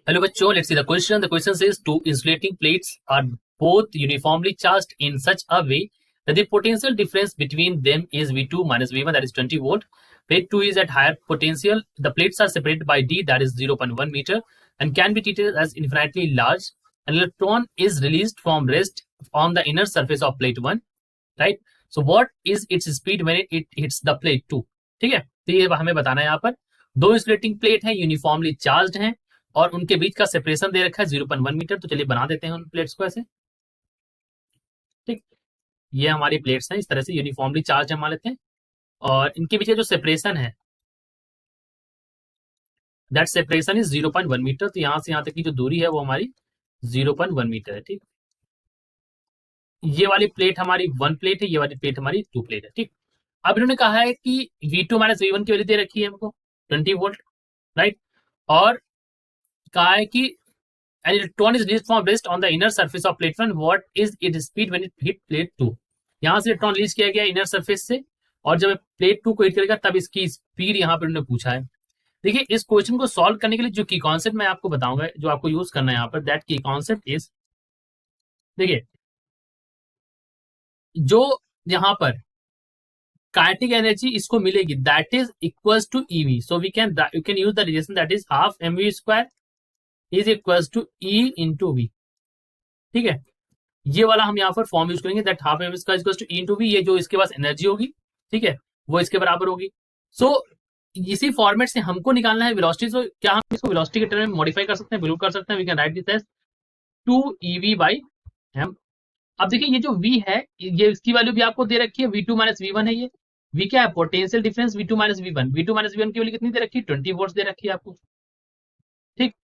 Hello bachcho, let's see the question. The question says two insulating plates are both uniformly charged in such a way that the potential difference between them is V2 minus V1, that is 20 volt. Plate 2 is at higher potential. The plates are separated by D, that is 0.1 meter, and can be treated as infinitely large. An electron is released from rest on the inner surface of plate 1, right? So what is its speed when it hits the plate 2? ठीक है, तो ये हमें बताना है। यहाँ पर दो इंसुलेटिंग प्लेट हैं, यूनिफॉर्मली चार्ज्ड हैं और उनके बीच का सेपरेशन दे रखा है 0.1 मीटर। तो चलिए बना देते हैं उन प्लेट्स को ऐसे। ठीक, ये हमारी प्लेट्स हैं, इस तरह से यूनिफॉर्मली चार्ज हम मान लेते हैं और इनके बीच जो सेपरेशन है दैट सेपरेशन इज 0.1 मीटर। तो यहां से यहां तक की जो दूरी है वो हमारी 0.1 मीटर है। ठीक, ये वाली प्लेट हमारी 1 प्लेट है, ये वाली प्लेट हमारी 2 प्लेट है। ठीक, अब इन्होंने कहा है कि V2 माइनस V1 की वैल्यू दे रखी है हमको 20 वोल्ट, राइट, और कहा है कि an electron is released from rest on the inner surface of plate 1. What is its speed when it hit plate 2? यहां से इलेक्ट्रॉन रिलीज किया गया इनर सरफेस से और जब प्लेट 2 को हिट करेगा तब इसकी स्पीड यहां पर उन्होंने पूछा है। देखिए, इस क्वेश्चन को सॉल्व करने के लिए जो की कॉन्सेप्ट मैं आपको बताऊंगा, जो आपको यूज करना है यहाँ पर, दैट की कॉन्सेप्ट इज, देखिए, जो यहां पर काइनेटिक एनर्जी इसको मिलेगी that is equals to eV. So we can use the relation that is half mv square is equals to e into v. ठीक है, ये वाला हम यहाँ पर फॉर्म यूज करेंगे that half mv square equals to e into v. ये जो इसके पास एनर्जी होगी, ठीक है, वो इसके बराबर होगी। सो इसी फॉर्मेट से हमको निकालना है वेलोसिटी। तो क्या हम इसको वेलोसिटी के टर्म में मॉडिफाई कर सकते हैं? बिल्कुल कर सकते हैं। We can write this as 2ev/m। अब देखिए, ये जो v है, ये इसकी वैल्यू भी आपको दे रखी है, v2 माइनस v1 है। ये v क्या है? Potential difference v2 minus v1। v2 minus v1 की वैल्यू कितनी दे रखी है? 20 वोल्ट दे रखी है आपको। ठीक,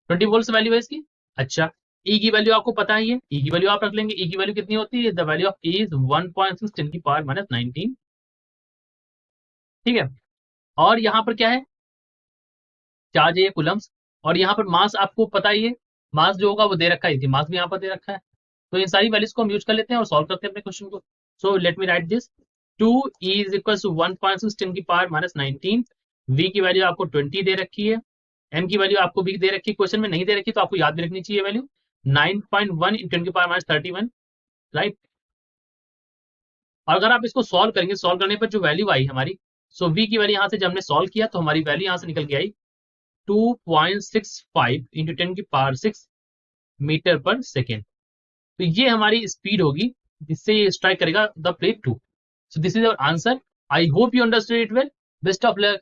20 वोल्ट वैल्यू है इसकी। अच्छा, E की वैल्यू आपको पता ही है, E की वैल्यू आप रख लेंगे। E की वैल्यू कितनी होती है? The value of E is 1.6 10 की पावर माइनस 19। ठीक है, और यहाँ पर क्या है? चार्ज है कूलम्स, और यहाँ पर मास आपको पता ही है, मास जो होगा वो दे रखा है, मास भी यहाँ पर दे रखा है। तो इन सारी वैल्यूज को हम यूज कर लेते हैं और सॉल्व करते हैं अपने क्वेश्चन को। So let me write this, 2e is equal to 1.6 10 की पावर माइनस 19। v की वैल्यू आपको 20 दे रखी है, m की वैल्यू आपको भी दे रखी है, क्वेश्चन में नहीं दे रखी तो आपको याद भी रखनी चाहिए वैल्यू 9.1 × 10 की पावर माइनस 31, राइट। और अगर आप इसको सॉल्व करेंगे, सॉल्व करने पर जो वैल्यू आई हमारी, सो v की वैल्यू यहाँ से जब हमने सॉल्व किया तो हमारी वैल्यू यहाँ से निकल के आई 2.65 × 10 की पावर 6 मीटर पर सेकेंड। तो ये हमारी स्पीड होगी जिससे ये स्ट्राइक करेगा the plate 2। So this is our answer. I hope you understood it well. Best of luck.